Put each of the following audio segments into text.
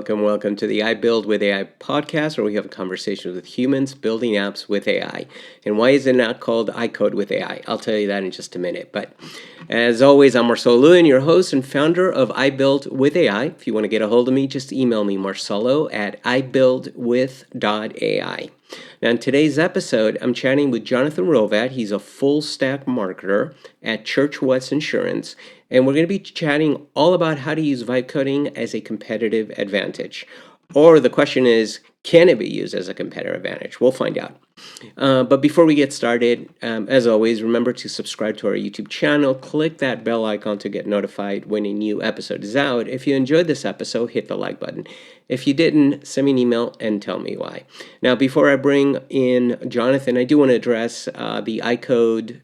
welcome to the I Build with AI podcast, where we have conversations with humans building apps with AI. And why is it not called I Code with AI? I'll tell you that in just a minute. But as always, I'm Marcelo, your host and founder of I Build with AI. If you want to get a hold of me, just email me, Marcelo, at ibuildwith.ai. Now, in today's episode, I'm chatting with Jonathan Hrovat. He's a full stack marketer at ChurchWest Insurance, and we're going to be chatting all about how to use vibe coding as a competitive advantage. Or the question is, can it be used as a competitive advantage? We'll find out. But before we get started, as always, remember to subscribe to our YouTube channel. Click that bell icon to get notified when a new episode is out. If you enjoyed this episode, hit the like button. If you didn't, send me an email and tell me why. Now, before I bring in Jonathan, I do want to address the iCode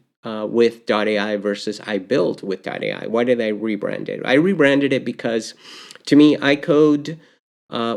with .ai versus I build with .ai. Why did I rebrand it? I rebranded it because, to me, iCode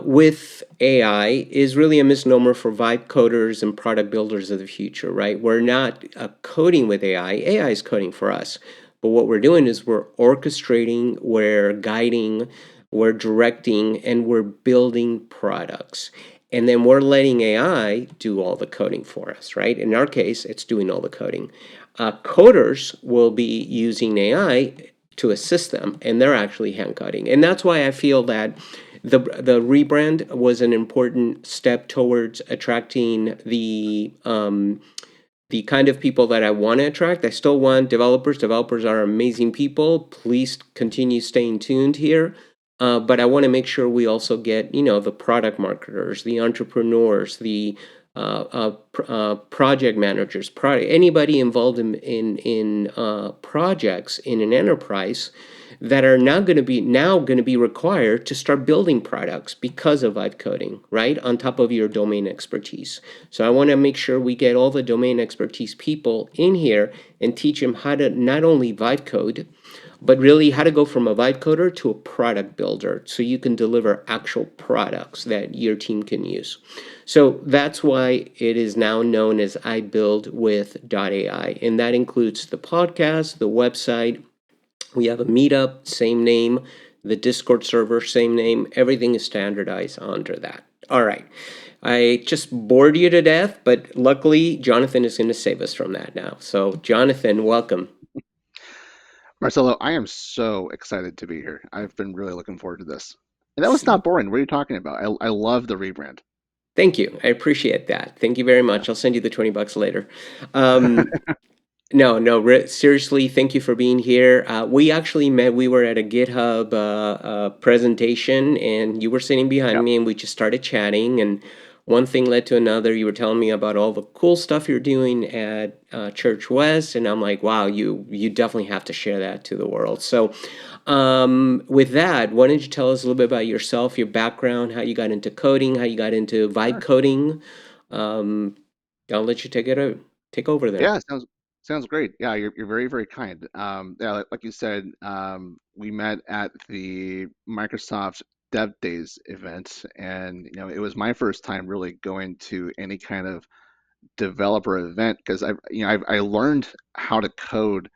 with AI is really a misnomer for vibe coders and product builders of the future, right? We're not coding with AI. AI is coding for us. But what we're doing is we're orchestrating, we're guiding, we're directing, and we're building products. And then we're letting AI do all the coding for us, right? In our case, it's doing all the coding. Coders will be using AI to assist them, and they're actually hand coding. And that's why I feel that the rebrand was an important step towards attracting the kind of people that I want to attract. I still want developers. Developers are amazing people. Please continue staying tuned here. But I want to make sure we also get, the product marketers, the entrepreneurs, the project managers, anybody involved in projects in an enterprise that are now going to be required to start building products because of vibe coding, right? On top of your domain expertise. So I want to make sure we get all the domain expertise people in here and teach them how to not only vibe code, but really how to go from a vibe coder to a product builder so you can deliver actual products that your team can use. So that's why it is now known as I Build with .ai. And that includes the podcast, the website. We have a meetup, same name, the Discord server, same name. Everything is standardized under that. All right. I just bored you to death, but luckily Jonathan is going to save us from that now. So Jonathan, welcome. Marcelo, I am so excited to be here. I've been really looking forward to this. And that was not boring. What are you talking about? I love the rebrand. Thank you. I appreciate that. Thank you very Yeah. much. I'll send you the $20 later. No, seriously, thank you for being here. We actually met, we were at a GitHub presentation, and you were sitting behind Yeah. me, and we just started chatting, and one thing led to another. You were telling me about all the cool stuff you're doing at Church West, and I'm like, wow, you definitely have to share that to the world. So with that, why don't you tell us a little bit about yourself, your background, how you got into coding, how you got into vibe Sure. coding. Um, I'll let you take over there. Yeah, sounds great. Yeah, you're very, very kind. Yeah, like you said, we met at the Microsoft Dev Days event, and it was my first time really going to any kind of developer event because I learned how to code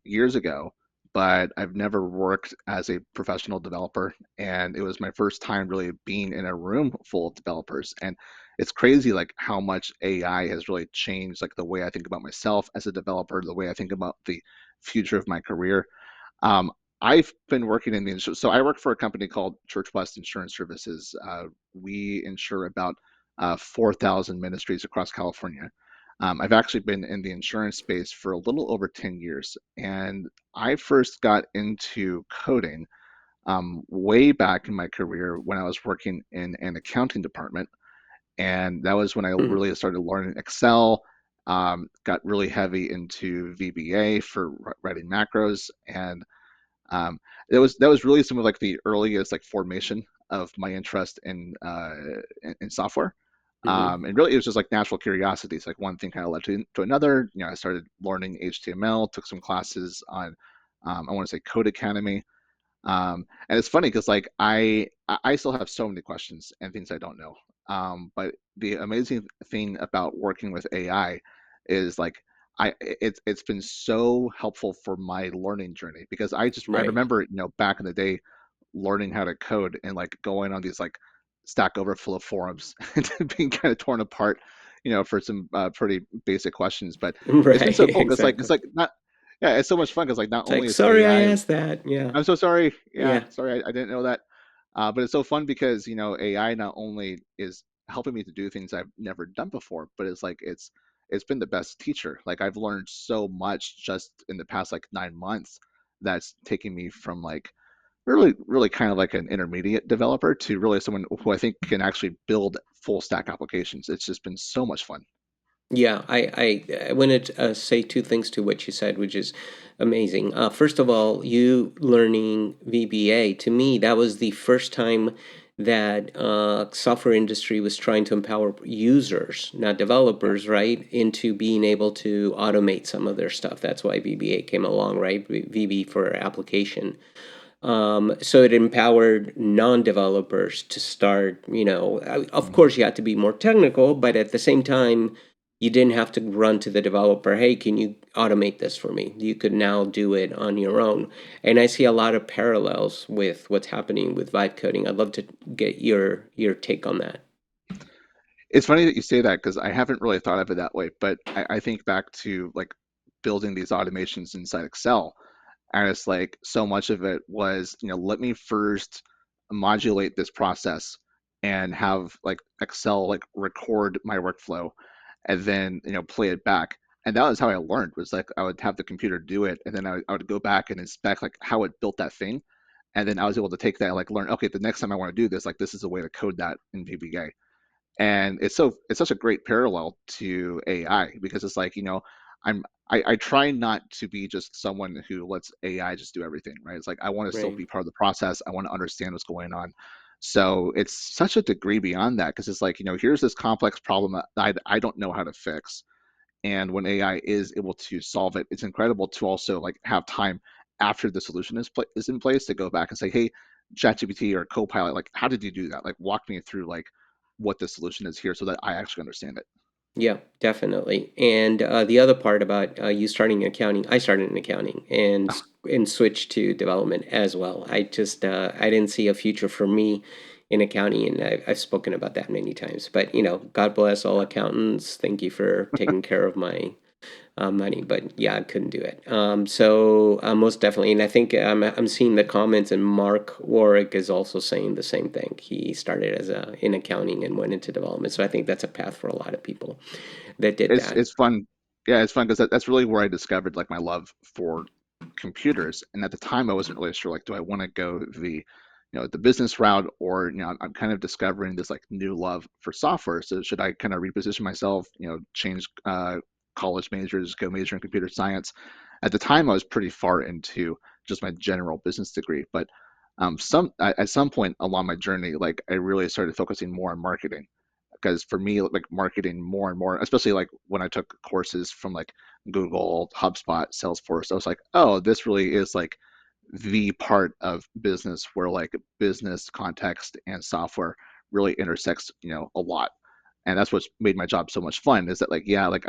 years ago, but I've never worked as a professional developer, and it was my first time really being in a room full of developers. And it's crazy like how much AI has really changed like the way I think about myself as a developer, the way I think about the future of my career. Um, I've been working in the insurance, so I work for a company called ChurchWest Insurance Services. We insure about 4,000 ministries across California. I've actually been in the insurance space for a little over 10 years, and I first got into coding way back in my career when I was working in an accounting department. And that was when I Hmm. really started learning Excel, got really heavy into VBA for writing macros, and um, that was really some of like the earliest like formation of my interest in software. Hmm. And really, it was just like natural curiosity. It's like one thing kind of led to another. I started learning HTML, took some classes on, I want to say Code Academy. And it's funny because like I still have so many questions and things I don't know. But the amazing thing about working with AI is like it's been so helpful for my learning journey because I Right. remember back in the day learning how to code and like going on these like Stack Overflow forums and being kind of torn apart, for some pretty basic questions. But it's been Right, so cool because like exactly. it's like not, yeah, it's so much fun because like not It's like, only is sorry I AI, asked that. Yeah, I'm so sorry, yeah, yeah, sorry, I didn't know that. But it's so fun because AI not only is helping me to do things I've never done before, but it's been the best teacher. Like I've learned so much just in the past like 9 months that's taking me from like really kind of like an intermediate developer to really someone who I think can actually build full stack applications. It's just been so much fun. yeah. I want to say two things to what you said, which is amazing. First of all, you learning VBA, to me, that was the first time that software industry was trying to empower users, not Yeah. developers, right, into being able to automate some of their stuff. That's why VBA came along, right? VB for application. So it empowered non-developers to start, of Mhm. course you had to be more technical, but at the same time, you didn't have to run to the developer, hey, can you automate this for me? You could now do it on your own. And I see a lot of parallels with what's happening with vibe coding. I'd love to get your take on that. It's funny that you say that because I haven't really thought of it that way, but I think back to like building these automations inside Excel. And it's like so much of it was, let me first modulate this process and have like Excel like record my workflow and then, play it back. And that was how I learned was like I would have the computer do it and then I would go back and inspect like how it built that thing. And then I was able to take that and like learn, okay, the next time I want to do this, like this is a way to code that in VBA. And it's such a great parallel to AI because it's like, I try not to be just someone who lets AI just do everything, right? It's like I want to still Right. be part of the process. I want to understand what's going on. So it's such a degree beyond that because it's like, here's this complex problem that I don't know how to fix. And when AI is able to solve it, it's incredible to also like have time after the solution is in place to go back and say, hey, ChatGPT or Copilot, like how did you do that? Like walk me through like what the solution is here so that I actually understand it. Yeah, definitely. And the other part about you starting in accounting, I started in accounting and switched to development as well. I didn't see a future for me in accounting, and I've spoken about that many times. But God bless all accountants. Thank you for taking care of my money, but yeah, I couldn't do it. So most definitely, and I think I'm seeing the comments, and Mark Warwick is also saying the same thing. He started as a in accounting and went into development, so I think that's a path for a lot of people that did that. It's fun. Yeah, it's fun because that's really where I discovered like my love for computers. And at the time, I wasn't really sure like, do I want to go the business route, or I'm kind of discovering this like new love for software. So should I kind of reposition myself, change college majors, go major in computer science? At the time, I was pretty far into just my general business degree, but at some point along my journey, like I really started focusing more on marketing because for me like marketing more and more, especially like when I took courses from like Google, HubSpot, Salesforce, I was like, oh, this really is like the part of business where like business context and software really intersects, a lot. And that's what's made my job so much fun is that like, yeah, like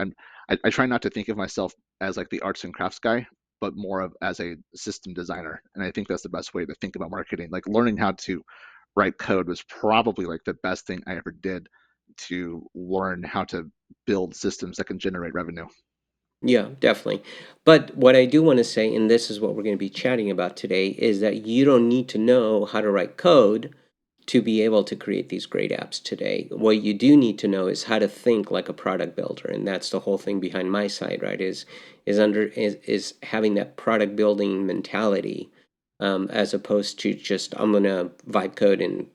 I try not to think of myself as like the arts and crafts guy, but more of as a system designer. And I think that's the best way to think about marketing. Like learning how to write code was probably like the best thing I ever did to learn how to build systems that can generate revenue. Yeah, definitely. But what I do want to say, and this is what we're going to be chatting about today, is that you don't need to know how to write code to be able to create these great apps today. What you do need to know is how to think like a product builder, and that's the whole thing behind my side, right? Is having that product building mentality, as opposed to just I'm gonna vibe code and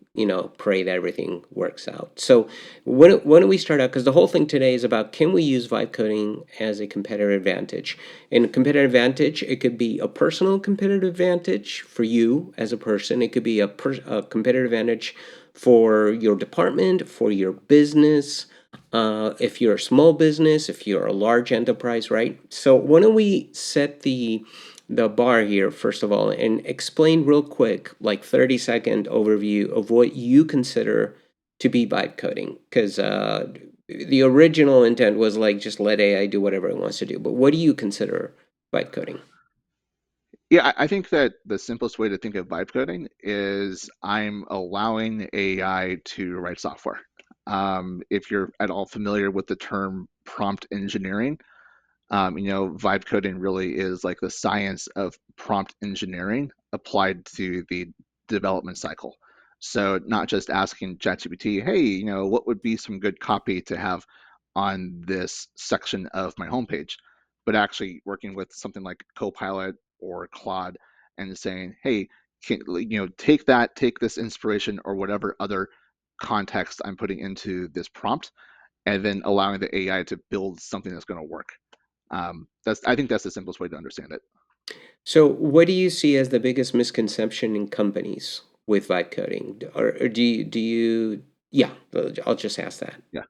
pray that everything works out. So when do we start out? Because the whole thing today is about can we use vibe coding as a competitive advantage? And a competitive advantage, it could be a personal competitive advantage for you as a person. It could be a competitive advantage for your department, for your business. If you're a small business, if you're a large enterprise, right? So why don't we set the bar here first of all and explain real quick, like 30-second overview of what you consider to be vibe coding, because the original intent was like just let AI do whatever it wants to do. But what do you consider vibe coding? Yeah, I think that the simplest way to think of vibe coding is I'm allowing AI to write software. If you're at all familiar with the term prompt engineering, vibe coding really is like the science of prompt engineering applied to the development cycle. So not just asking ChatGPT, hey, what would be some good copy to have on this section of my homepage, but actually working with something like Copilot or Claude and saying, hey, take this inspiration or whatever other context I'm putting into this prompt, and then allowing the AI to build something that's going to work. I think that's the simplest way to understand it. So, what do you see as the biggest misconception in companies with vibe coding? Or yeah, I'll just ask that. Yeah,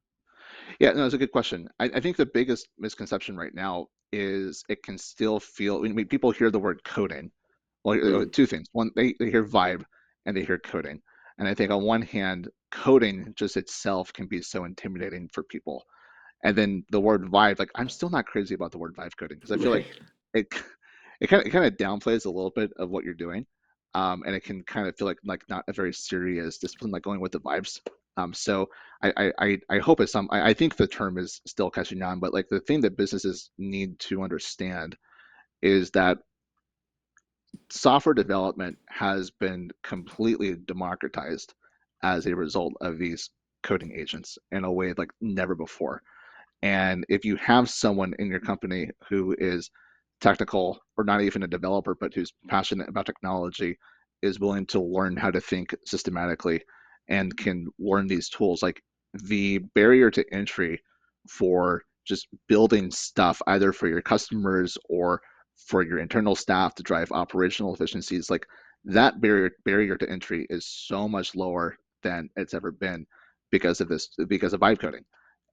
yeah, no, it's a good question. I think the biggest misconception right now is it can still feel. I mean, people hear the word coding. Well, Mm, two things. One, they hear vibe and they hear coding. And I think on one hand, coding just itself can be so intimidating for people. And then the word vibe, like I'm still not crazy about the word vibe coding because I feel like right. it it kind of downplays a little bit of what you're doing, and it can kind of feel like not a very serious discipline, like going with the vibes. So I hope I think the term is still catching on, but like the thing that businesses need to understand is that software development has been completely democratized as a result of these coding agents in a way like never before. And if you have someone in your company who is technical or not even a developer, but who's passionate about technology, is willing to learn how to think systematically and can learn these tools, like the barrier to entry for just building stuff, either for your customers or for your internal staff to drive operational efficiencies, like that barrier to entry is so much lower than it's ever been because of vibe coding.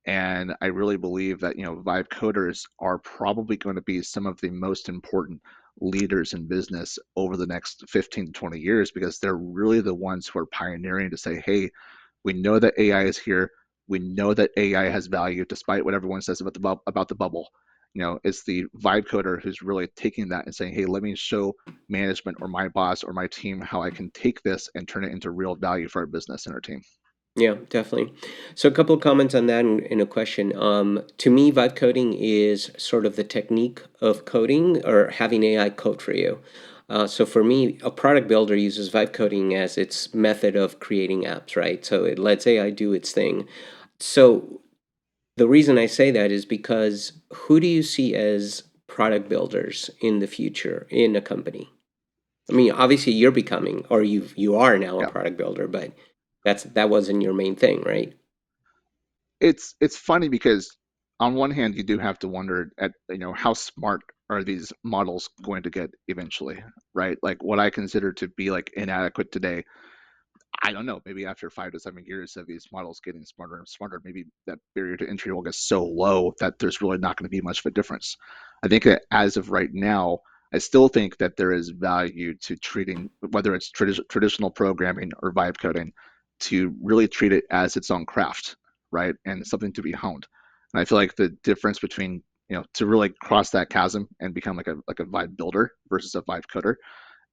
And I really believe that, vibe coders are probably going to be some of the most important leaders in business over the next 15 to 20 years because they're really the ones who are pioneering to say, hey, we know that AI is here. We know that AI has value despite what everyone says about the bubble. It's the vibe coder who's really taking that and saying, hey, let me show management or my boss or my team how I can take this and turn it into real value for our business and our team. Yeah, definitely. So a couple of comments on that and a question. To me, vibe coding is sort of the technique of coding or having AI code for you. So for me, a product builder uses vibe coding as its method of creating apps, right? So it lets AI do its thing. So the reason I say that is because who do you see as product builders in the future in a company? I mean, obviously you're becoming, or you are now a Yeah. product builder, but that wasn't your main thing, right? It's funny because on one hand you do have to wonder at how smart are these models going to get eventually, right? Like what I consider to be like inadequate today, I don't know, maybe after 5 to 7 years of these models getting smarter and smarter, maybe that barrier to entry will get so low that there's really not going to be much of a difference. I think that as of right now, I still think that there is value to treating, whether it's traditional programming or vibe coding, to really treat it as its own craft, right? And something to be honed. And I feel like the difference between, to really cross that chasm and become like a vibe builder versus a vibe coder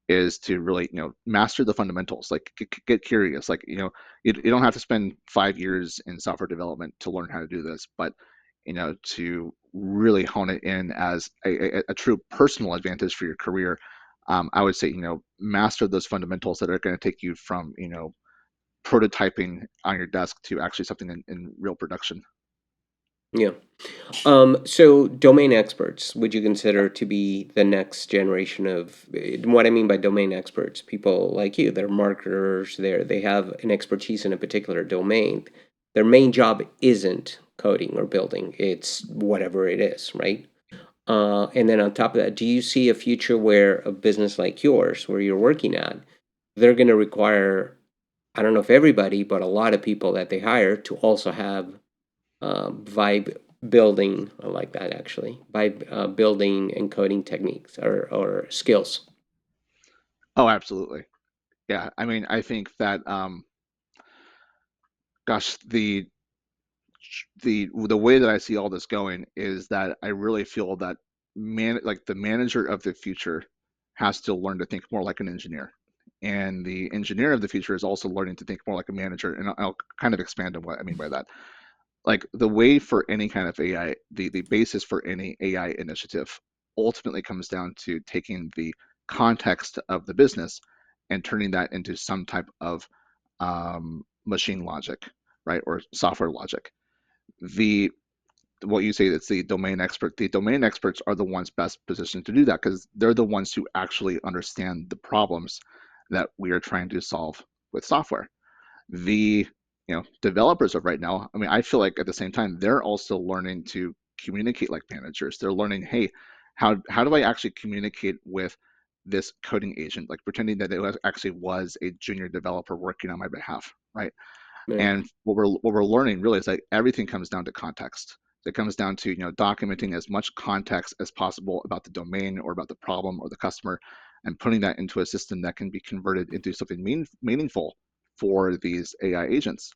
is to really master the fundamentals, like get curious, like you don't have to spend 5 years in software development to learn how to do this, but to really hone it in as a true personal advantage for your career. I would say master those fundamentals that are going to take you from prototyping on your desk to actually something in real production. Yeah. So domain experts, would you Yeah. consider to be the next generation of what I mean by domain experts? People like you, they're marketers, they have an expertise in a particular domain. Their main job isn't coding or building, it's whatever it is, right? And then on top of that, do you see a future where a business like yours, where you're working at, they're going to require, I don't know if everybody, but a lot of people that they hire to also have vibe building. I like that actually. Vibe building and coding techniques or skills. Oh, absolutely. Yeah, I mean, I think that gosh, the way that I see all this going is that I really feel that the manager of the future has to learn to think more like an engineer. And the engineer of the future is also learning to think more like a manager. And I'll kind of expand on what I mean by that. Like the way for any kind of AI, the basis for any AI initiative ultimately comes down to taking the context of the business and turning that into some type of machine logic, right, or software logic. The what you say, it's the domain expert. The domain experts are the ones best positioned to do that because they're the ones who actually understand the problems that we are trying to solve with software. The developers of right now, I mean, I feel like at the same time they're also learning to communicate like managers. They're learning, hey, how do I actually communicate with this coding agent, like pretending that it actually was a junior developer working on my behalf, right? Right. And what we're learning really is like everything comes down to context. It comes down to documenting as much context as possible about the domain or about the problem or the customer, and putting that into a system that can be converted into something meaningful for these AI agents.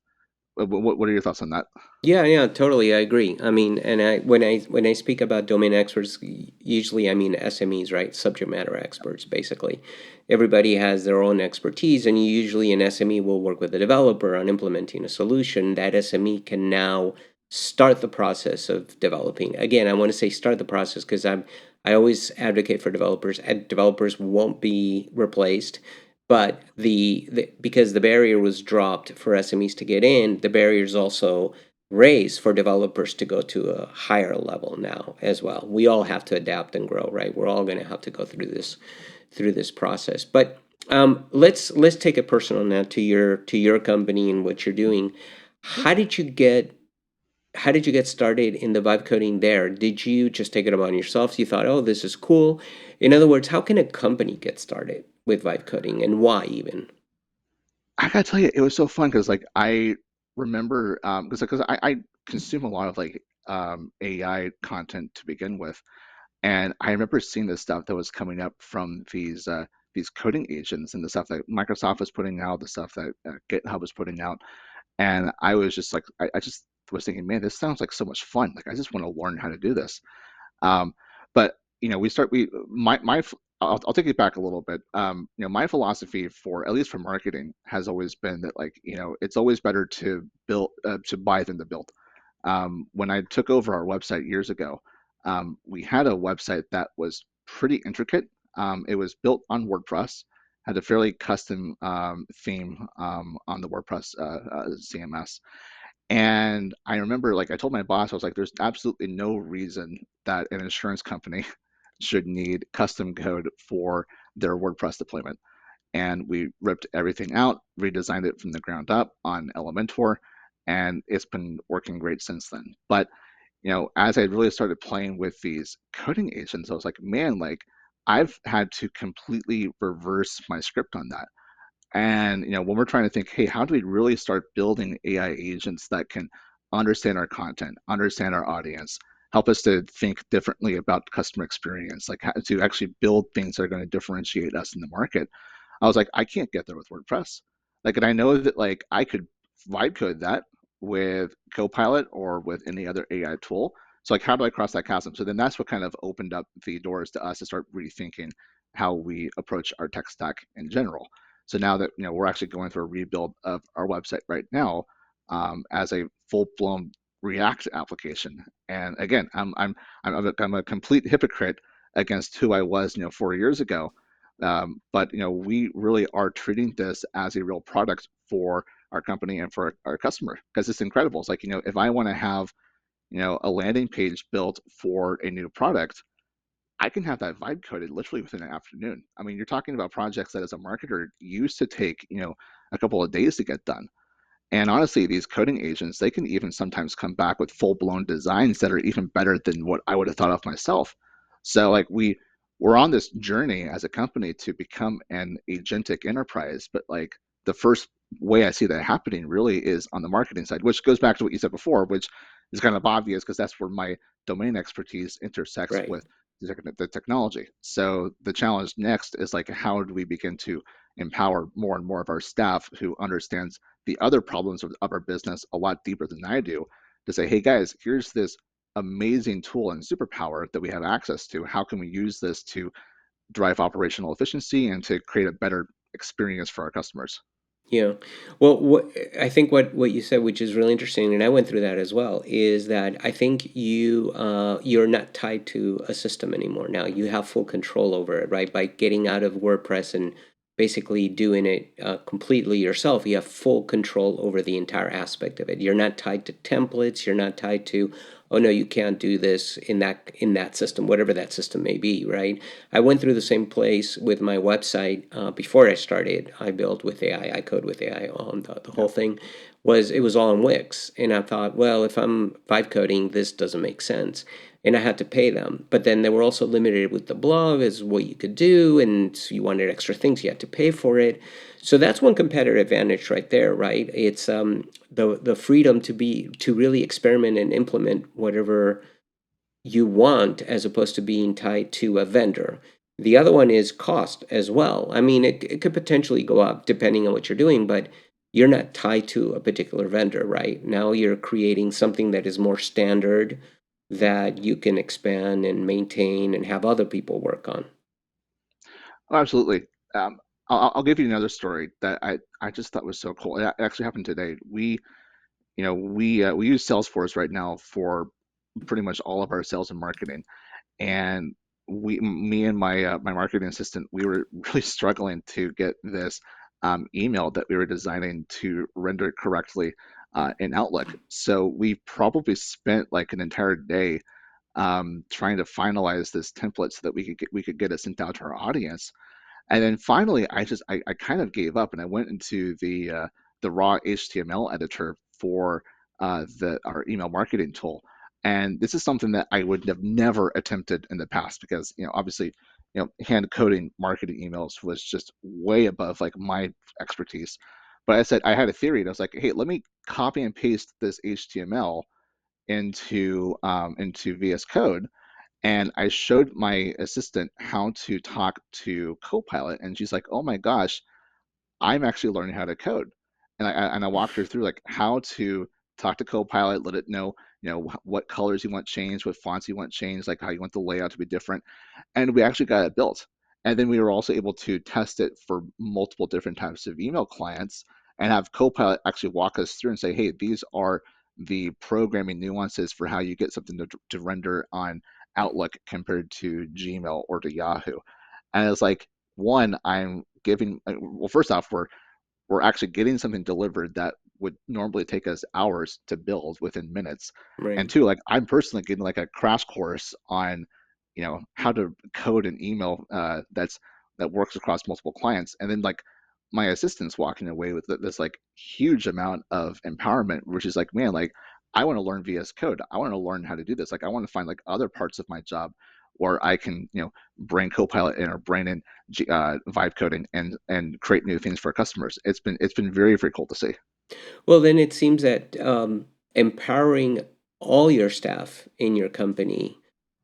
What are your thoughts on that? Yeah, yeah, totally. I agree. I mean, and when I speak about domain experts, usually I mean SMEs, right? Subject matter experts, basically. Everybody has their own expertise, and usually an SME will work with a developer on implementing a solution. That SME can now start the process of developing. Again, I want to say start the process because I always advocate for developers. And developers won't be replaced, but because the barrier was dropped for SMEs to get in, the barrier is also raised for developers to go to a higher level now as well. We all have to adapt and grow, right? We're all going to have to go through this process. But let's take it personal now to your company and what you're doing. Sure. How did you get how did you get started in the vibe coding there? Did you just take it upon yourself? You thought, oh, this is cool. In other words, how can a company get started with vibe coding and why even? I gotta tell you, it was so fun because like I remember because I consume a lot of like AI content to begin with. And I remember seeing this stuff that was coming up from these coding agents and the stuff that Microsoft was putting out, the stuff that GitHub was putting out, and I was just like, I just was thinking, man, this sounds like so much fun. Like I just want to learn how to do this. Um, but we start we my I'll take it back a little bit. My philosophy for at least for marketing has always been that like it's always better to build to buy than to build. When I took over our website years ago, we had a website that was pretty intricate. It was built on WordPress, had a fairly custom theme on the WordPress CMS. And I remember, like, I told my boss, I was like, there's absolutely no reason that an insurance company should need custom code for their WordPress deployment. And we ripped everything out, redesigned it from the ground up on Elementor, and it's been working great since then. But as I really started playing with these coding agents, I was like, man, like I've had to completely reverse my script on that. And when we're trying to think, hey, how do we really start building AI agents that can understand our content, understand our audience, help us to think differently about customer experience, like how to actually build things that are going to differentiate us in the market? I was like, I can't get there with WordPress. Like, and I know that like I could vibe code that with Copilot or with any other AI tool. So like, how do I cross that chasm? So then that's what kind of opened up the doors to us to start rethinking how we approach our tech stack in general. So now that we're actually going through a rebuild of our website right now as a full-blown React application. And again, I'm a complete hypocrite against who I was 4 years ago. But we really are treating this as a real product for our company and for our customer because it's incredible. It's like if I want to have a landing page built for a new product, I can have that vibe coded literally within an afternoon. I mean, you're talking about projects that as a marketer used to take, a couple of days to get done. And honestly, these coding agents, they can even sometimes come back with full-blown designs that are even better than what I would have thought of myself. So like we're on this journey as a company to become an agentic enterprise, but like the first way I see that happening really is on the marketing side, which goes back to what you said before, which is kind of obvious because that's where my domain expertise intersects Right. with the technology. So the challenge next is like how do we begin to empower more and more of our staff who understands the other problems of our business a lot deeper than I do to say, hey guys, here's this amazing tool and superpower that we have access to. How can we use this to drive operational efficiency and to create a better experience for our customers. Yeah. Well, I think what you said, which is really interesting, and I went through that as well, is that I think you're not tied to a system anymore. Now you have full control over it, right? By getting out of WordPress and basically doing it completely yourself, you have full control over the entire aspect of it. You're not tied to templates. You're not tied to, oh no, you can't do this in that system, whatever that system may be, right? I went through the same place with my website before I started. I built with AI. I code with AI. On the Yeah. whole thing was all in Wix, and I thought, well, if I'm vibe coding, this doesn't make sense, and I had to pay them. But then they were also limited with the blog as what you could do, and so you wanted extra things, you had to pay for it. So that's one competitive advantage right there, right? It's the freedom to really experiment and implement whatever you want as opposed to being tied to a vendor. The other one is cost as well. I mean, it could potentially go up depending on what you're doing, but you're not tied to a particular vendor, right? Now you're creating something that is more standard that you can expand and maintain and have other people work on. Oh, absolutely. I'll give you another story that I just thought was so cool. It actually happened today. We use Salesforce right now for pretty much all of our sales and marketing, and me and my marketing assistant, we were really struggling to get this email that we were designing to render correctly in Outlook. So we probably spent like an entire day trying to finalize this template so that we could get it sent out to our audience. And then finally, I kind of gave up and I went into the raw HTML editor for the our email marketing tool. And this is something that I would have never attempted in the past because obviously hand coding marketing emails was just way above like my expertise. But I said I had a theory and I was like, hey, let me copy and paste this HTML into VS Code, and I showed my assistant how to talk to Copilot, and she's like, "Oh my gosh, I'm actually learning how to code." And I walked her through like how to talk to Copilot, let it know, what colors you want changed, what fonts you want changed, like how you want the layout to be different, and we actually got it built. And then we were also able to test it for multiple different types of email clients and have Copilot actually walk us through and say, hey, these are the programming nuances for how you get something to render on Outlook compared to Gmail or to Yahoo. And it's like, one, I'm giving, well, first off, we're actually getting something delivered that would normally take us hours to build within minutes. And Right. two, like I'm personally getting like a crash course on, how to code an email that works across multiple clients. And then like my assistant's walking away with this like huge amount of empowerment, which is like, man, like I want to learn VS Code. I want to learn how to do this. Like I want to find like other parts of my job where I can, bring Copilot in or bring in vibe coding and create new things for our customers. It's been very very cool to see. Well, then it seems that empowering all your staff in your company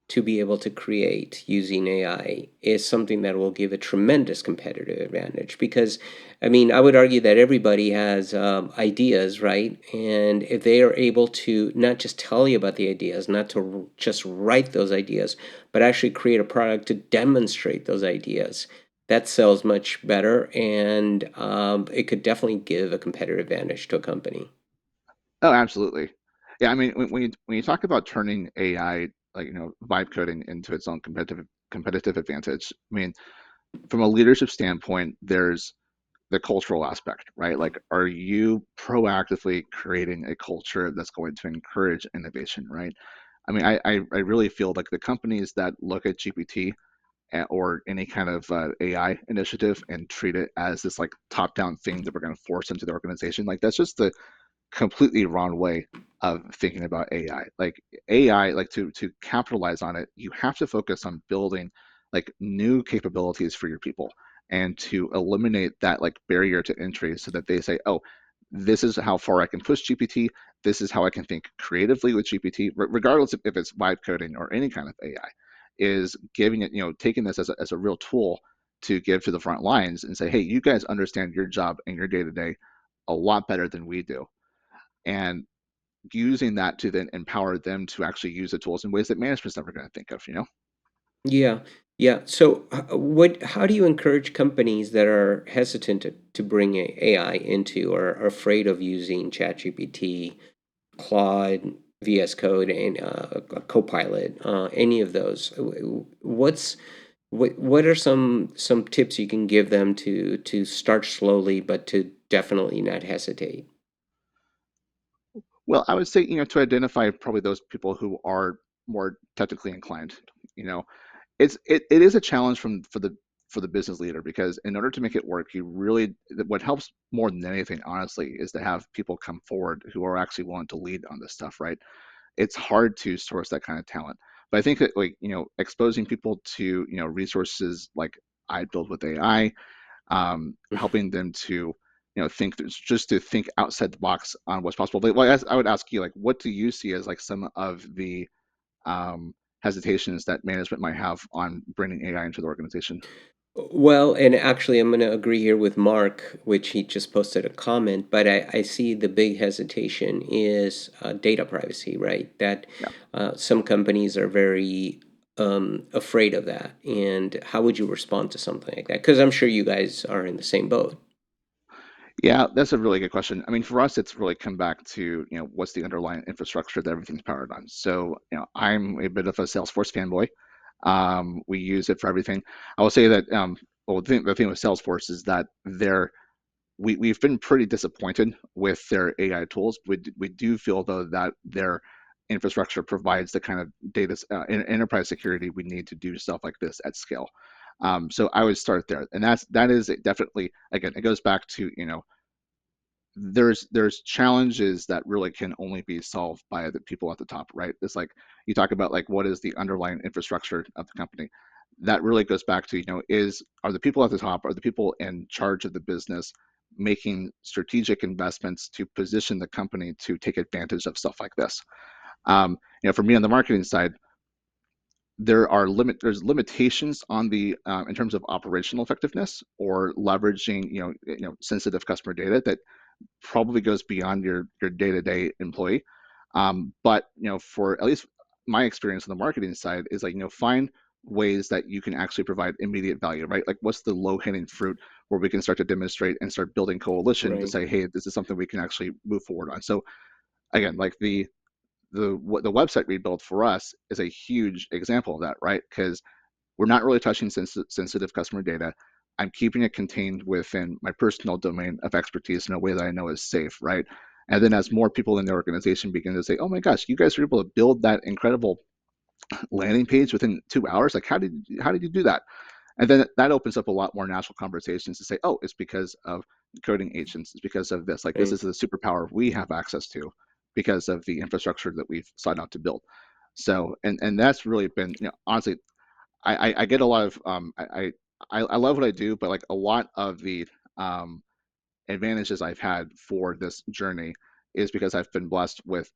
to be able to create using AI is something that will give a tremendous competitive advantage because, I mean, I would argue that everybody has ideas, right? And if they are able to not just tell you about the ideas, not to just write those ideas, but actually create a product to demonstrate those ideas, that sells much better, and it could definitely give a competitive advantage to a company. Oh, absolutely. Yeah, I mean, when you talk about turning AI, like vibe coding into its own competitive advantage, I mean, from a leadership standpoint, there's the cultural aspect, right? Like, are you proactively creating a culture that's going to encourage innovation, right? I mean, I really feel like the companies that look at GPT or any kind of AI initiative and treat it as this like top-down thing that we're going to force into the organization, like that's just the completely wrong way of thinking about AI. Like AI, like to capitalize on it, you have to focus on building like new capabilities for your people and to eliminate that like barrier to entry so that they say, oh, this is how far I can push GPT. This is how I can think creatively with GPT, regardless of if it's vibe coding or any kind of AI, is giving it, taking this as a real tool to give to the front lines and say, hey, you guys understand your job and your day to day a lot better than we do, and using that to then empower them to actually use the tools in ways that management's never going to think of. Yeah, yeah. So, how do you encourage companies that are hesitant to bring AI into or are afraid of using ChatGPT, Claude, VS Code, and Copilot, any of those? What are some tips you can give them to start slowly, but to definitely not hesitate? Well, I would say, to identify probably those people who are more technically inclined. You know, it is a challenge for the business leader, because in order to make it work, you really, what helps more than anything, honestly, is to have people come forward who are actually willing to lead on this stuff, right? It's hard to source that kind of talent. But I think that, like, exposing people to, resources like I Build with AI, helping them to, think, just to think outside the box on what's possible. But, well, I would ask you, like, what do you see as like some of the hesitations that management might have on bringing AI into the organization? Well, and actually, I'm going to agree here with Mark, which he just posted a comment, but I see the big hesitation is data privacy, right? That Yeah. some companies are very afraid of that. And how would you respond to something like that? Because I'm sure you guys are in the same boat. Yeah, that's a really good question. I mean, for us, it's really come back to, what's the underlying infrastructure that everything's powered on. So, I'm a bit of a Salesforce fanboy. We use it for everything. I will say that, well, the thing with Salesforce is that we've been pretty disappointed with their AI tools. We do feel, though, that their infrastructure provides the kind of data, enterprise security we need to do stuff like this at scale. So I would start there, and that is definitely, again, it goes back to, there's challenges that really can only be solved by the people at the top, right? It's like, you talk about, like, what is the underlying infrastructure of the company. That really goes back to, are the people at the top, are the people in charge of the business making strategic investments to position the company to take advantage of stuff like this. For me on the marketing side, there's limitations on the, in terms of operational effectiveness or leveraging, sensitive customer data that probably goes beyond your day-to-day employee. But, for at least my experience on the marketing side is, like, find ways that you can actually provide immediate value, right? Like, what's the low-hanging fruit where we can start to demonstrate and start building coalition to Right. say, hey, this is something we can actually move forward on. So again, like, the website rebuild for us is a huge example of that, right? Because we're not really touching sensitive customer data. I'm keeping it contained within my personal domain of expertise in a way that I know is safe, right? And then as more people in the organization begin to say, "Oh my gosh, you guys were able to build that incredible landing page within 2 hours. Like, how did you do that?" And then that opens up a lot more natural conversations to say, "Oh, it's because of coding agents. It's because of this. Like, this Right. is the superpower we have access to because of the infrastructure that we've signed out to build." So, and that's really been, honestly, I get a lot of, I love what I do, but, like, a lot of the, um, advantages I've had for this journey is because I've been blessed with,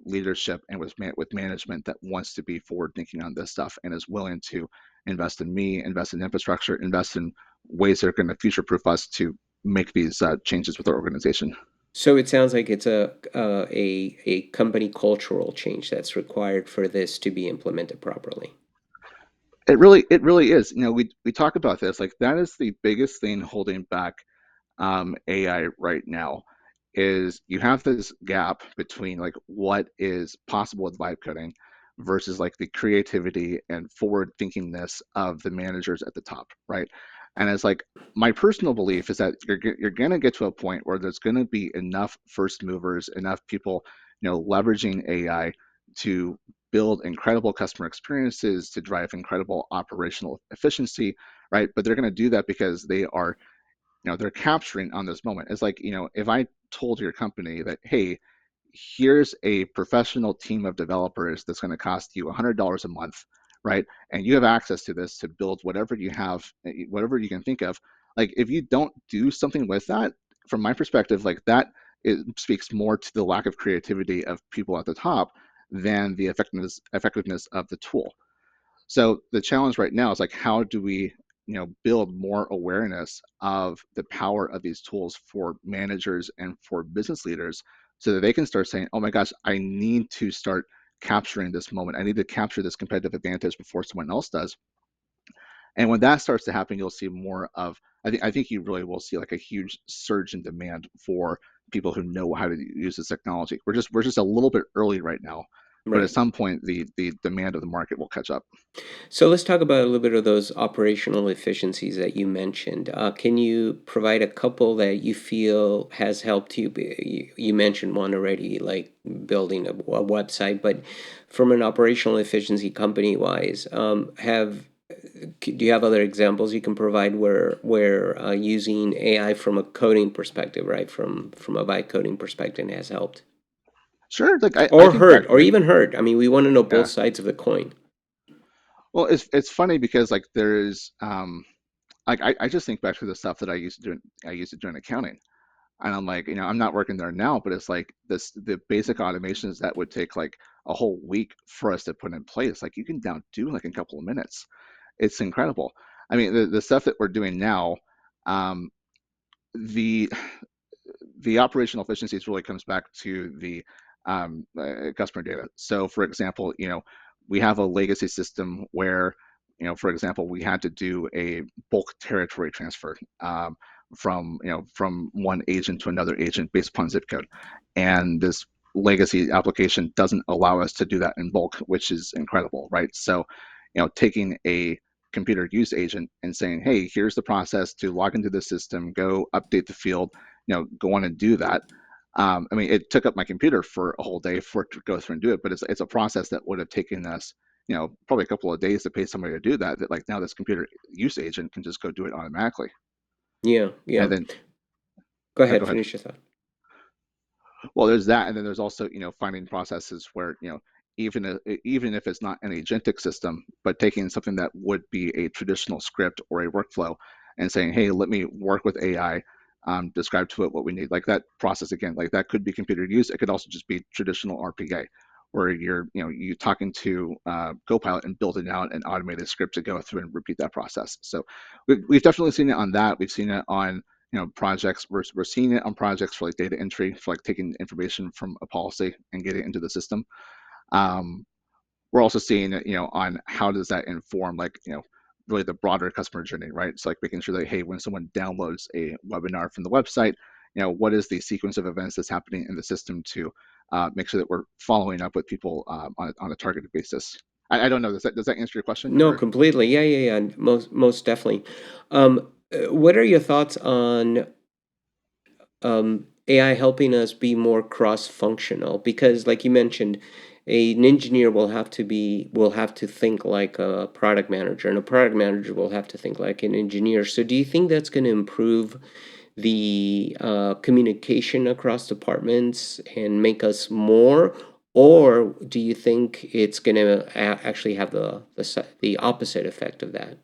leadership and with management that wants to be forward thinking on this stuff and is willing to invest in me, invest in infrastructure, invest in ways that are going to future proof us to make these, changes with our organization. So it sounds like it's a company cultural change that's required for this to be implemented properly. It really is. We talk about this, like, that is the biggest thing holding back, AI right now, is you have this gap between, like, what is possible with vibe coding versus, like, the creativity and forward thinkingness of the managers at the top, right? And it's like, my personal belief is that you're going to get to a point where there's going to be enough first movers, enough people, leveraging AI to build incredible customer experiences, to drive incredible operational efficiency, right? But they're going to do that because they're capturing on this moment. It's like, if I told your company that, hey, here's a professional team of developers that's going to cost you $100 a month, right? And you have access to this to build whatever you have, whatever you can think of. Like, if you don't do something with that, from my perspective, like, that, it speaks more to the lack of creativity of people at the top than the effectiveness of the tool. So the challenge right now is, like, how do we, build more awareness of the power of these tools for managers and for business leaders so that they can start saying, "Oh my gosh, I need to start capturing this moment. I need to capture this competitive advantage before someone else does. And when that starts to happen, you'll see more of, I think you really will see like a huge surge in demand for people who know how to use this technology. We're just a little bit early right now, but at Right. some point the demand of the market will catch up. So let's talk about a little bit of those operational efficiencies that you mentioned. Can you provide a couple that you feel has helped you? You mentioned one already, like building a website, but from an operational efficiency company wise, do you have other examples you can provide where using AI from a coding perspective, right, from a vibe coding perspective has helped Sure, like I or think back hurt to or even hurt? I mean, we want to know both yeah. sides of the coin. Well, it's funny because like there's like I just think back to the stuff that I used to do in accounting. And I'm like, I'm not working there now, but it's like the basic automations that would take like a whole week for us to put in place, like you can now do like in a couple of minutes. It's incredible. I mean, the stuff that we're doing now, um, the the operational efficiencies really comes back to the customer data. So, for example, we have a legacy system where, for example, we had to do a bulk territory transfer from one agent to another agent based upon zip code, and this legacy application doesn't allow us to do that in bulk, which is incredible, right? So, taking a computer use agent and saying, hey, here's the process to log into the system, go update the field, go on and do that. I mean, it took up my computer for a whole day for it to go through and do it, but it's a process that would have taken us, probably a couple of days to pay somebody to do that. That like now this computer use agent can just go do it automatically. Yeah, And yeah. then, Go go ahead, ahead. finish your thought. Well, there's that, and then there's also finding processes where even if it's not an agentic system, but taking something that would be a traditional script or a workflow and saying, hey, let me work with AI, describe to it what we need. Like that process again, like that could be computer use. It could also just be traditional RPA, where you talking to Copilot and building out an automated script to go through and repeat that process. So we've definitely seen it on that. We've seen it on projects. We're seeing it on projects for like data entry, for like taking information from a policy and getting it into the system. um, we're also seeing it on how does that inform like really the broader customer journey, right? It's like making sure that, hey, when someone downloads a webinar from the website, what is the sequence of events that's happening in the system to make sure that we're following up with people on a targeted basis. I don't know, does that answer your question No, or? completely. Yeah, yeah, yeah. Most definitely. What are your thoughts on AI helping us be more cross-functional? Because, like you mentioned, an engineer will have to think like a product manager, and a product manager will have to think like an engineer. So, do you think that's going to improve the communication across departments and make us more, or do you think it's going to actually have the opposite effect of that?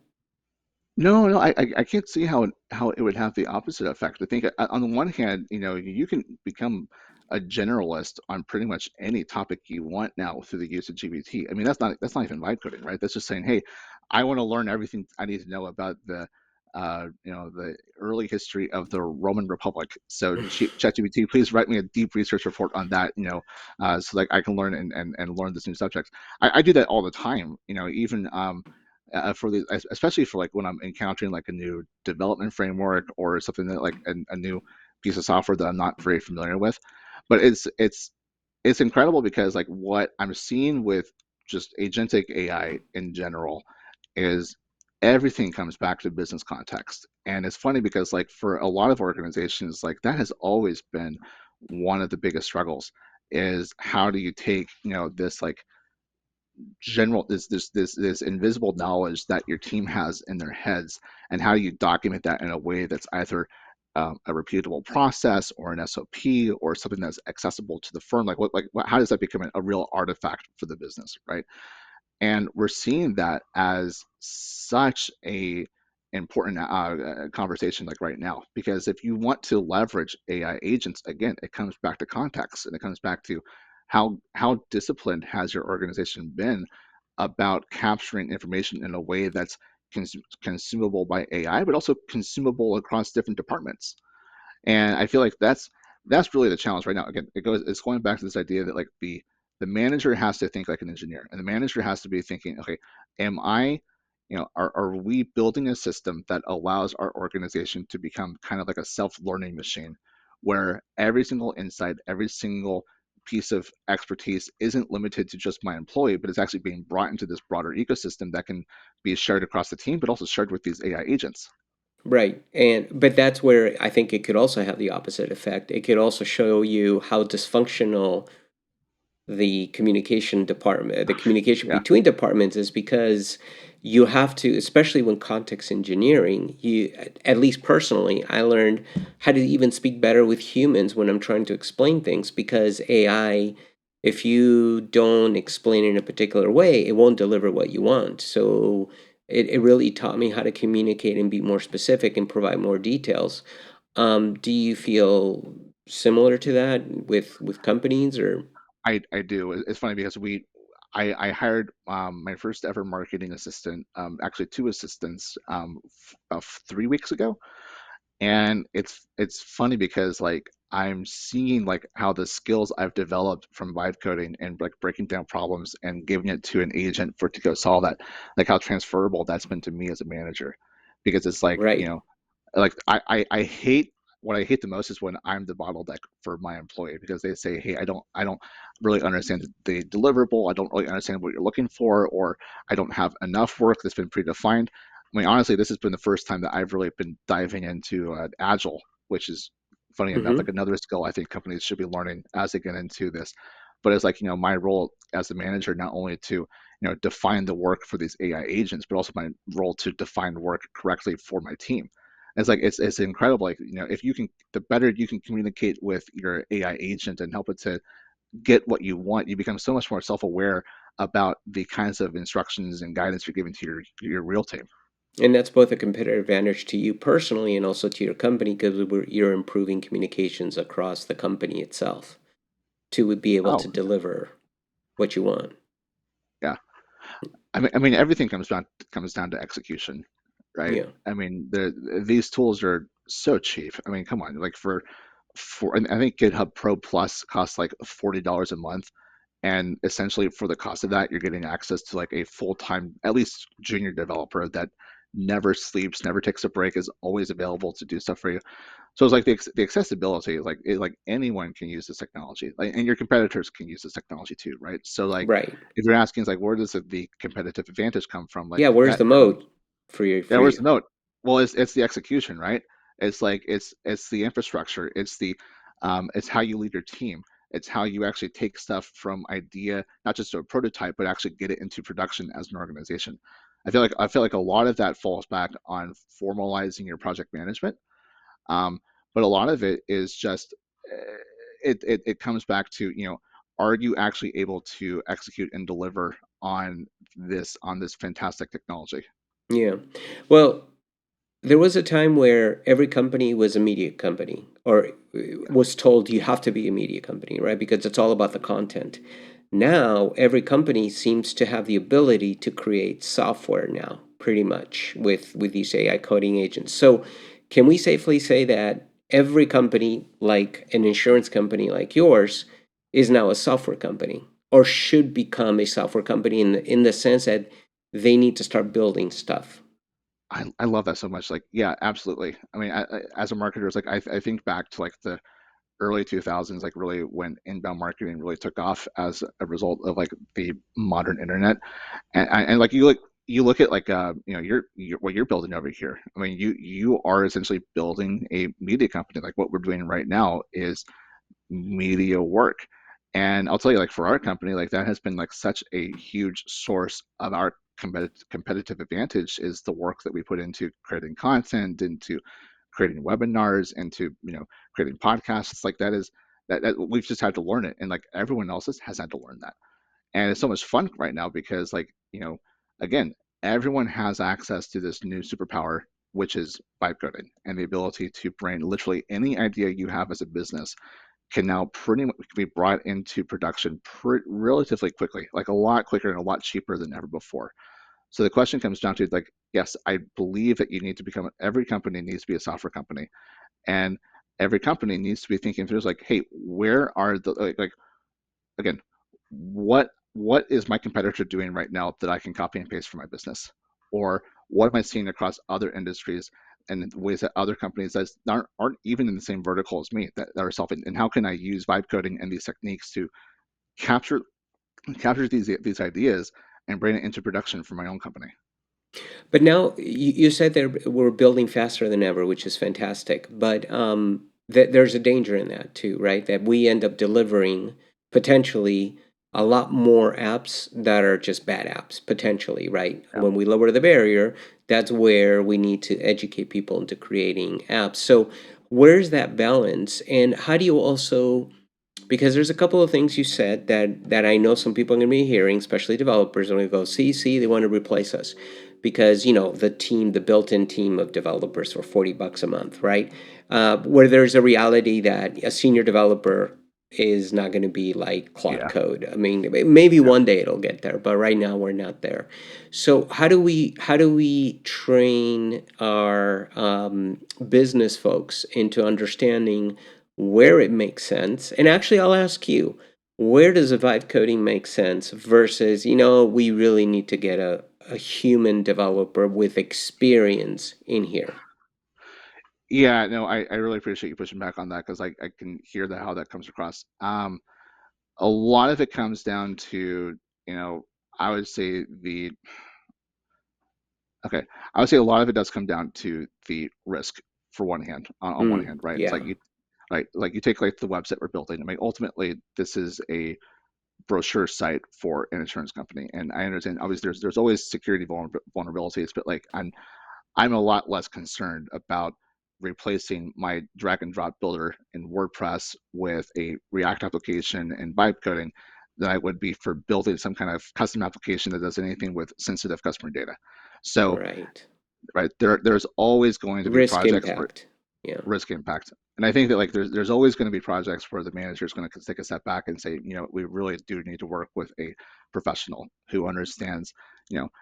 No, no, I can't see how it would have the opposite effect. I think on the one hand, you can become a generalist on pretty much any topic you want now through the use of GPT. I mean, that's not even vibe coding, right? That's just saying, hey, I want to learn everything I need to know about the early history of the Roman Republic. So ChatGPT, please write me a deep research report on that, so like I can learn and learn this new subject. I do that all the time, even for the especially for like when I'm encountering like a new development framework or something that like a new piece of software that I'm not very familiar with. But it's incredible because like what I'm seeing with just agentic AI in general is everything comes back to business context. And it's funny because like for a lot of organizations, like that has always been one of the biggest struggles is how do you take, this like general this invisible knowledge that your team has in their heads, and how do you document that in a way that's either a repeatable process or an SOP or something that's accessible to the firm, how does that become a real artifact for the business, right? And we're seeing that as such a important conversation like right now, because if you want to leverage AI agents, again, it comes back to context, and it comes back to how disciplined has your organization been about capturing information in a way that's consumable by AI, but also consumable across different departments. And I feel like that's really the challenge right now. Again, it's going back to this idea that like the manager has to think like an engineer, and the manager has to be thinking, okay, am I, are we building a system that allows our organization to become kind of like a self-learning machine, where every single insight, every single piece of expertise isn't limited to just my employee, but it's actually being brought into this broader ecosystem that can be shared across the team, but also shared with these AI agents. Right. And but that's where I think it could also have the opposite effect. It could also show you how dysfunctional the communication Yeah. between departments is, because you have to, especially when context engineering, you, at least personally, I learned how to even speak better with humans when I'm trying to explain things, because AI, if you don't explain it in a particular way, it won't deliver what you want. So it really taught me how to communicate and be more specific and provide more details. Do you feel similar to that with companies or? I do. It's funny because I hired my first ever marketing assistant, actually two assistants, 3 weeks ago, and it's funny because like I'm seeing like how the skills I've developed from vibe coding and like breaking down problems and giving it to an agent for it to go solve that, like how transferable that's been to me as a manager, because it's like, Right. like I hate, what I hate the most is when I'm the bottleneck for my employee, because they say, hey, I don't really understand the deliverable, I don't really understand what you're looking for, or I don't have enough work that's been predefined. I mean, honestly, this has been the first time that I've really been diving into Agile, which is funny enough, like Mm-hmm. another skill I think companies should be learning as they get into this. But it's like, my role as the manager, not only to, define the work for these AI agents, but also my role to define work correctly for my team. And it's like, it's incredible. Like, if you can, the better you can communicate with your AI agent and help it to get what you want, you become so much more self-aware about the kinds of instructions and guidance you're giving to your real team. And that's both a competitive advantage to you personally and also to your company, because you're improving communications across the company itself to be able to Oh, deliver what you want. yeah. I mean, everything comes down to execution, right? Yeah. I mean, these tools are so cheap. I mean, come on, like and I think GitHub Pro Plus costs like $40 a month, and essentially for the cost of that, you're getting access to like a full-time, at least junior developer that never sleeps, never takes a break, is always available to do stuff for you. So it's like the accessibility, like anyone can use this technology, like, and your competitors can use this technology too, right? So like, Right. if you're asking, it's like, where does the competitive advantage come from? Like Yeah, where's that the comes, mode for you yeah, for where's the you? note? Well, it's the execution, right? It's like it's the infrastructure. It's how you lead your team. It's how you actually take stuff from idea, not just to a prototype, but actually get it into production as an organization. I feel like a lot of that falls back on formalizing your project management, but a lot of it is just, it comes back to, are you actually able to execute and deliver on this fantastic technology? Yeah. Well, there was a time where every company was a media company, or was told you have to be a media company, right? Because it's all about the content. Now, every company seems to have the ability to create software now, pretty much with these AI coding agents. So, can we safely say that every company, like an insurance company like yours, is now a software company, or should become a software company in the sense that they need to start building stuff? I love that so much. Like, yeah, absolutely. I mean, as a marketer, it's like I think back to like the early 2000s, like really when inbound marketing really took off as a result of like the modern internet. And like you look at like, what you're building over here. I mean, you are essentially building a media company. Like what we're doing right now is media work. And I'll tell you, like for our company, like that has been like such a huge source of our competitive advantage, is the work that we put into creating content, into creating webinars, into, creating podcasts. Like that we've just had to learn it, and like everyone else has had to learn that. And it's so much fun right now because, like, again, everyone has access to this new superpower, which is vibe coding, and the ability to bring literally any idea you have as a business can now pretty much be brought into production relatively quickly, like a lot quicker and a lot cheaper than ever before. So the question comes down to, like, yes, I believe that you need to become, every company needs to be a software company, and every company needs to be thinking through, like, hey, where are the, like again, what is my competitor doing right now that I can copy and paste for my business, or what am I seeing across other industries and ways that other companies that aren't even in the same vertical as me that are solving, and how can I use vibe coding and these techniques to capture capture these ideas and bring it into production for my own company. But now you said that we're building faster than ever, which is fantastic. But there's a danger in that too, right? That we end up delivering potentially a lot more apps that are just bad apps, potentially, right? Yeah. When we lower the barrier, that's where we need to educate people into creating apps. So where's that balance? And how do you also, because there's a couple of things you said that I know some people are going to be hearing, especially developers, and we go, see, they want to replace us because the built-in team of developers for $40 a month, right? Where there's a reality that a senior developer is not going to be like Claude Yeah. Code. I mean, maybe Yeah. one day it'll get there, but right now we're not there. So how do we train our business folks into understanding where it makes sense? And actually, I'll ask you, where does a vibe coding make sense versus, we really need to get a human developer with experience in here? Yeah, no, I really appreciate you pushing back on that because I can hear that how that comes across. A lot of it comes down to, you know, I would say the okay, I would say a lot of it does come down to the risk for one hand, on one hand, right? It's Yeah, like you take like the website we're building. I mean, ultimately, this is a brochure site for an insurance company, and I understand obviously there's always security vulnerabilities, but like I'm a lot less concerned about replacing my drag and drop builder in WordPress with a React application and vibe coding than I would be for building some kind of custom application that does anything with sensitive customer data. So, right. right there's always going to be Risk projects where impact. Yeah. risk impact. And I think that like there's always going to be projects where the manager is going to take a step back and say, we really do need to work with a professional who understands,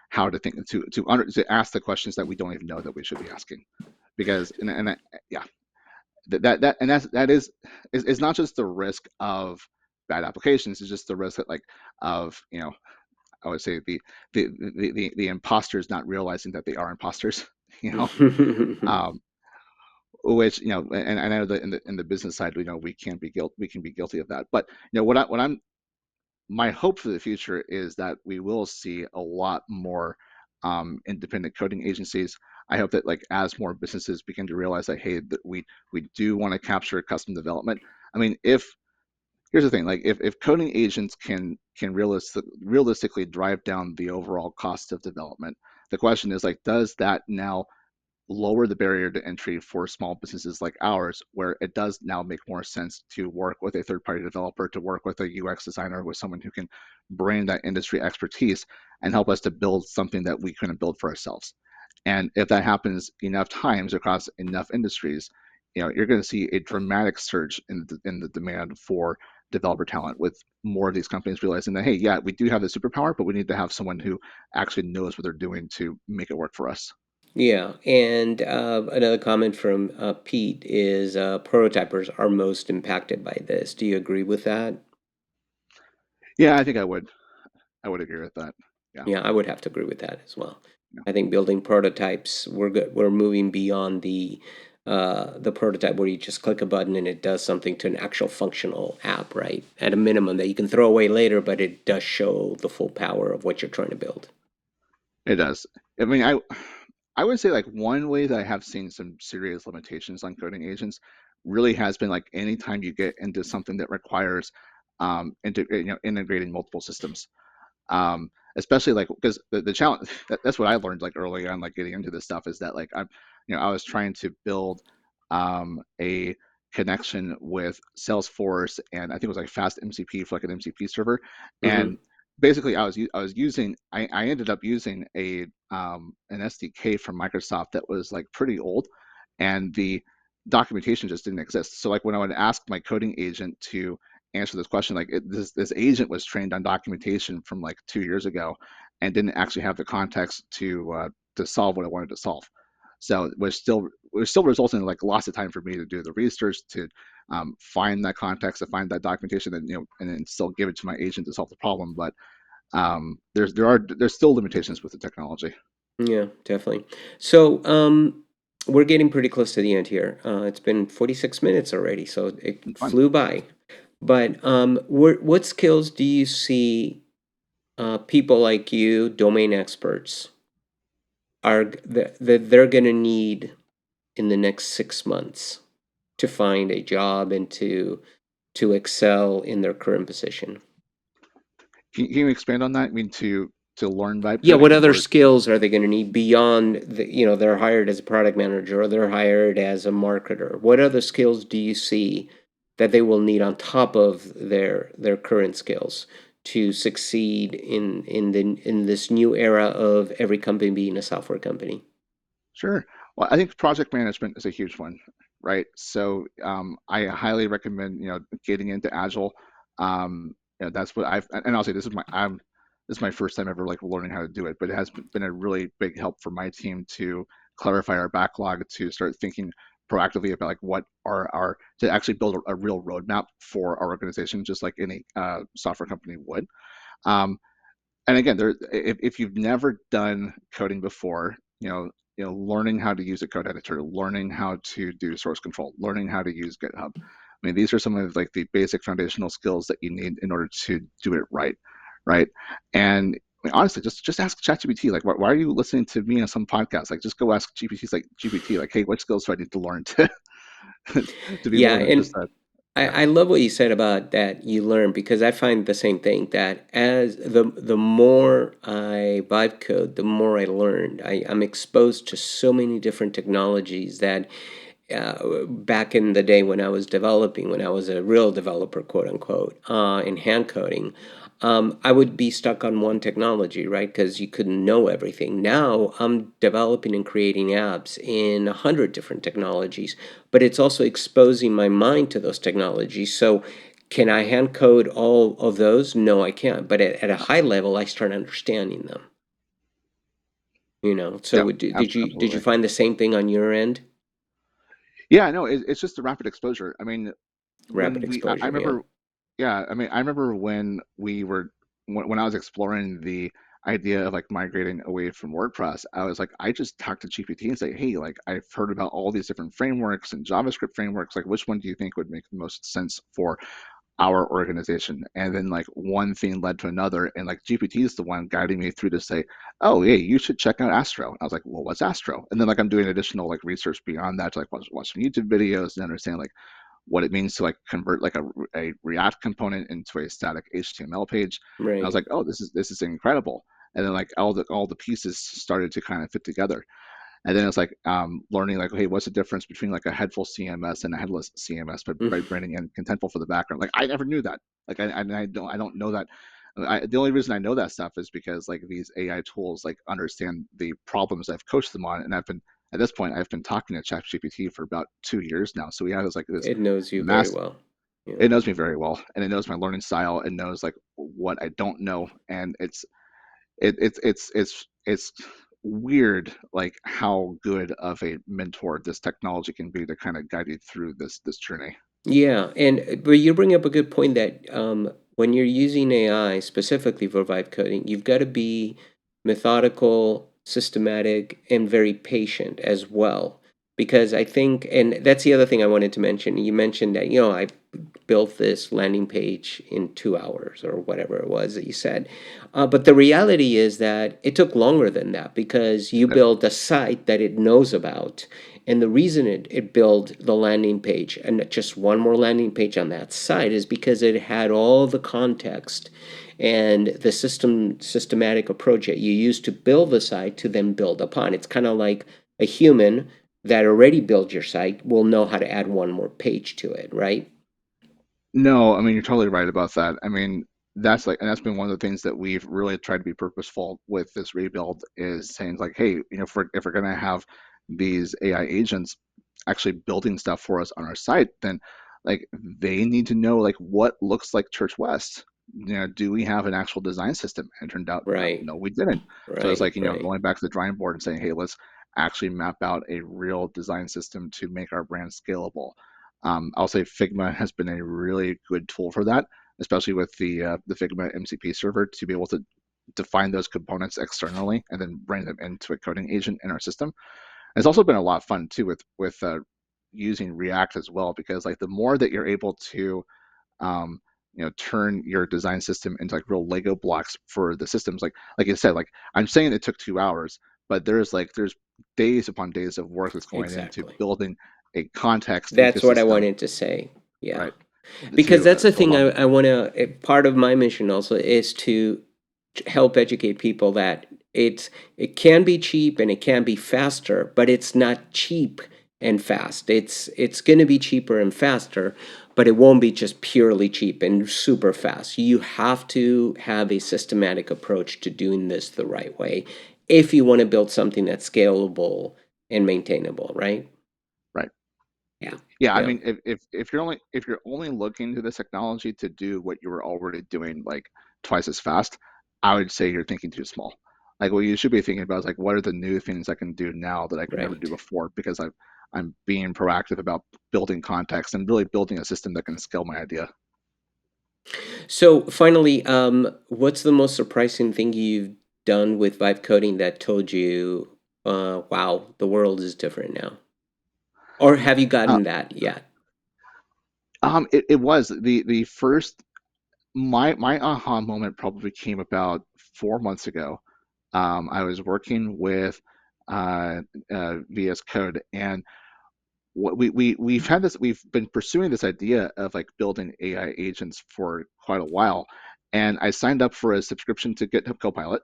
how to think to ask the questions that we don't even know that we should be asking. Because yeah, that is not just the risk of bad applications, it's just the risk that like of, I would say the imposters not realizing that they are imposters, you know. Um, which and I know that in the business side, we can be guilty of that. But what I'm my hope for the future is that we will see a lot more independent coding agencies. I hope that like as more businesses begin to realize that hey, that we do want to capture custom development. I mean, if here's the thing, like if coding agents can realistically drive down the overall cost of development, the question is like, does that now lower the barrier to entry for small businesses like ours, where it does now make more sense to work with a third party developer, to work with a UX designer, with someone who can bring that industry expertise and help us to build something that we couldn't build for ourselves. And if that happens enough times across enough industries, you're going to see a dramatic surge in the demand for developer talent, with more of these companies realizing that hey, yeah, we do have the superpower, but we need to have someone who actually knows what they're doing to make it work for us. Yeah, and another comment from Pete is prototypers are most impacted by this. Do you agree with that? Yeah, I think I would agree with that. Yeah. Yeah, I would have to agree with that as well. Yeah. I think building prototypes, we're good. We're moving beyond the prototype where you just click a button and it does something to an actual functional app, right? At a minimum that you can throw away later, but it does show the full power of what you're trying to build. It does. I mean, I would say like one way that I have seen some serious limitations on coding agents really has been like anytime you get into something that requires integrating multiple systems. Especially like because the challenge that's what I learned like early on, like getting into this stuff, is that like I was trying to build a connection with Salesforce, and I think it was like fast MCP for like an MCP server. Mm-hmm. And basically I was using I ended up using a an SDK from Microsoft that was like pretty old, and the documentation just didn't exist. So like when I would ask my coding agent to answer this question, like this agent was trained on documentation from like 2 years ago and didn't actually have the context to solve what I wanted to solve. So it was still resulting in like lots of time for me to do the research, to find that context, to find that documentation, and and then still give it to my agent to solve the problem. But there's still limitations with the technology. Yeah, definitely. So, we're getting pretty close to the end here. It's been 46 minutes already, so it Fun. flew by. But what skills do you see people like you, domain experts, that they're going to need in the next 6 months to find a job and to excel in their current position? Can you expand on that? I mean, to learn vibe Yeah, what coding, other or skills are they going to need beyond they're hired as a product manager or they're hired as a marketer? What other skills do you see that they will need on top of their current skills to succeed in this new era of every company being a software company? sure. Well, I think project management is a huge one, right? So I highly recommend getting into Agile. That's what and I'll say this is my first time ever like learning how to do it, but it has been a really big help for my team to clarify our backlog, to start thinking proactively about like what are our to actually build a real roadmap for our organization, just like any software company would. Um, and again, if you've never done coding before, learning how to use a code editor, learning how to do source control, learning how to use GitHub. I mean, these are some of like the basic foundational skills that you need in order to do it right, right? And I mean, honestly, just ask ChatGPT. Like, why are you listening to me on some podcast? Like, just go ask GPT, like, hey, what skills do I need to learn to to be Yeah, more than just and that? Yeah, I love what you said about that you learn because I find the same thing that as the more I vibe code, the more I learned. I'm exposed to so many different technologies that back in the day when I was developing, when I was a real developer, quote unquote, in hand coding, I would be stuck on one technology, right? Because you couldn't know everything. Now I'm developing and creating apps in 100 different technologies, but it's also exposing my mind to those technologies. So, can I hand code all of those? No, I can't. But at a high level, I start understanding them. So yeah, did you absolutely. find the same thing on your end? Yeah, no, it's just the rapid exposure. I mean, Rapid I exposure, yeah. remember, yeah, I mean, I remember when I was exploring the idea of like migrating away from WordPress, I was like, I just talked to GPT and say, hey, like I've heard about all these different frameworks and JavaScript frameworks. Like, which one do you think would make the most sense for our organization? And then like one thing led to another, and like GPT is the one guiding me through to say, oh, hey, you should check out Astro. And I was like, well, what's Astro? And then like I'm doing additional like research beyond that to like watch some YouTube videos and understand like what it means to like convert like a React component into a static HTML page. And I was Right. like, oh, this is incredible. And then like all the pieces started to kind of fit together. And then it's like learning like, hey, what's the difference between like a headful CMS and a headless CMS by bringing in contentful for the background. Like I never knew that. Like I don't know that. The only reason I know that stuff is because like these AI tools like understand the problems I've coached them on, and I've been at this point I've been talking to ChatGPT for about 2 years now. So we have this It knows you very mass. well. Yeah. It knows me very well, and it knows my learning style, and knows like what I don't know, and it's weird like how good of a mentor this technology can be to kind of guide you through this journey. Yeah, and but you bring up a good point that when you're using AI specifically for vibe coding, you've got to be methodical, systematic, and very patient as well. Because I think, and that's the other thing I wanted to mention. You mentioned that, I built this landing page in 2 hours or whatever it was that you said. But the reality is that it took longer than that because you But built a site that it knows about. And the reason it built the landing page and just one more landing page on that site is because it had all the context and the systematic approach that you use to build the site to then build upon. It's kind of like a human that already built your site will know how to add one more page to it, right? no, I mean you're totally right about that. I mean that's been one of the things that we've really tried to be purposeful with this rebuild, is saying like, hey, if we're gonna have these AI agents actually building stuff for us on our site, then like they need to know like what looks like Church West. Do we have an actual design system? And it turned out no, Right, no, we didn't. So it's right, like, right. going back to the drawing board and saying, hey, let's actually map out a real design system to make our brand scalable. I'll say Figma has been a really good tool for that, especially with the Figma MCP server to be able to define those components externally and then bring them into a coding agent in our system. And it's also been a lot of fun too with using React as well, because like the more that you're able to um, turn your design system into like real Lego blocks for the systems. Like you said, like I'm saying it took 2 hours, but there's days upon days of work that's going into Exactly. building a context That's what I ecosystem, wanted to say. Yeah. right? Because that's the To thing allow. I want to, part of my mission also is to help educate people that it can be cheap and it can be faster, but it's not cheap and fast. It's going to be cheaper and faster, but it won't be just purely cheap and super fast. You have to have a systematic approach to doing this the right way if you want to build something that's scalable and maintainable, right? Right. Yeah. Yeah, I Yeah. mean, if you're only looking to this technology to do what you were already doing like twice as fast, I would say you're thinking too small. Like what you should be thinking about is like what are the new things I can do now that I could never do Right. before, because I'm being proactive about building context and really building a system that can scale my idea. So finally, what's the most surprising thing you've done with vibe coding that told you, wow, the world is different now? Or have you Uh, gotten that yet? it was the first my aha moment probably came about 4 months ago. I was working with uh, VS Code, and what we've been pursuing this idea of like building AI agents for quite a while, and I signed up for a subscription to GitHub Copilot,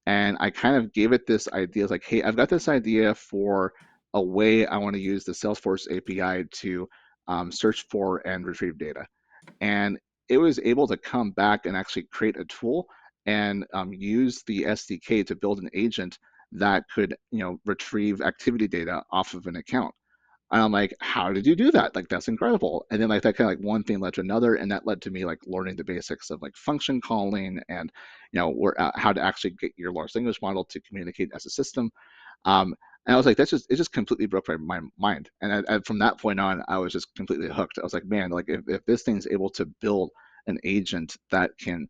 and I kind of gave it this idea like, hey, I've got this idea for a way I want to use the Salesforce API to search for and retrieve data, and it was able to come back and actually create a tool and use the SDK to build an agent that could retrieve activity data off of an account. And I'm like, how did you do that? Like, that's incredible. And then like that kind of like one thing led to another, and that led to me like learning the basics of like function calling and how to actually get your large language model to communicate as a system. And I was like, it just completely broke my mind. And from that point on, I was just completely hooked. I was like, man, like if this thing's able to build an agent that can,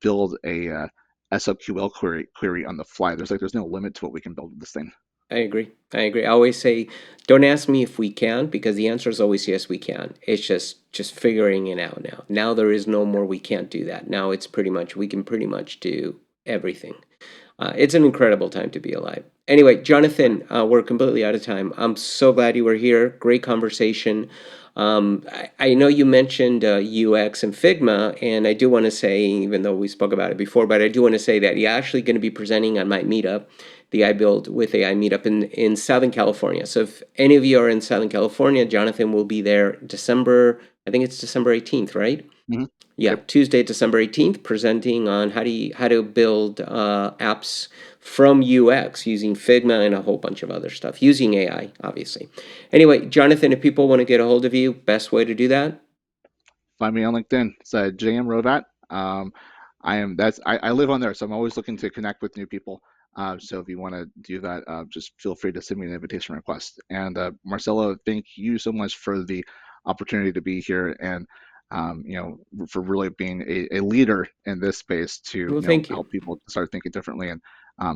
build a SOQL query on the fly, there's no limit to what we can build with this thing. I agree. I agree. I always say, don't ask me if we can, because the answer is always yes, we can. It's just figuring it out now. Now there is no more we can't do that. Now it's pretty much we can pretty much do everything. It's an incredible time to be alive. Anyway, Right. Jonathan, we're completely out of time. I'm so glad you were here. Great conversation. I know you mentioned UX and Figma, and I do want to say, even though we spoke about it before, but I do want to say that you're actually going to be presenting on my meetup, the I Build with AI meetup in Southern California. So if any of you are in Southern California, Jonathan will be there December, I think it's December 18th, right? Hmm. Yeah, Yep. Tuesday, December 18th, presenting on how to build apps from UX using Figma and a whole bunch of other stuff, using AI, obviously. Anyway, Jonathan, if people want to get a hold of you, best way to do that? Find me on LinkedIn. It's JM Rovat. I live on there, so I'm always looking to connect with new people. So if you want to do that, just feel free to send me an invitation request. And Marcelo, thank you so much for the opportunity to be here, and for really being a leader in this space to Well, thank you. help people start thinking differently and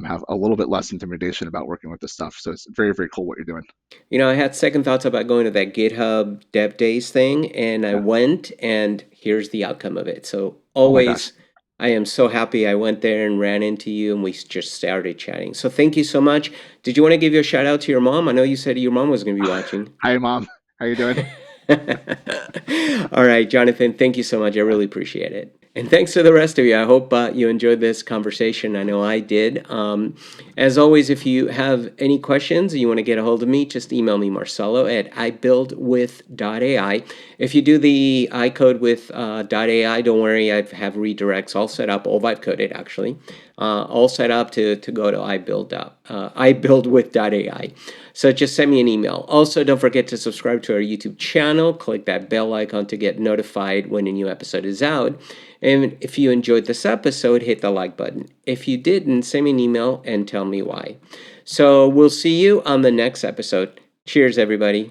have a little bit less intimidation about working with this stuff. So it's very, very cool what you're doing. You know, I had second thoughts about going to that GitHub Dev Days thing, and I Yeah. went, and here's the outcome of it. So Oh my gosh. always, I am so happy I went there and ran into you, and we just started chatting. So thank you so much. Did you want to give your shout out to your mom? I know you said your mom was going to be watching. Hi, Mom. How you doing? All right, Jonathan, thank you so much. I really appreciate it. And thanks to the rest of you. I hope you enjoyed this conversation. I know I did. As always, if you have any questions and you want to get a hold of me, just email me, Marcelo, at ibuildwith.ai. If you do the iCode with .ai, don't worry, I have redirects all set up, all I've coded actually, all set up to go to ibuildwith.ai. So just send me an email. Also, don't forget to subscribe to our YouTube channel. Click that bell icon to get notified when a new episode is out. And if you enjoyed this episode, hit the like button. If you didn't, send me an email and tell me why. So we'll see you on the next episode. Cheers, everybody.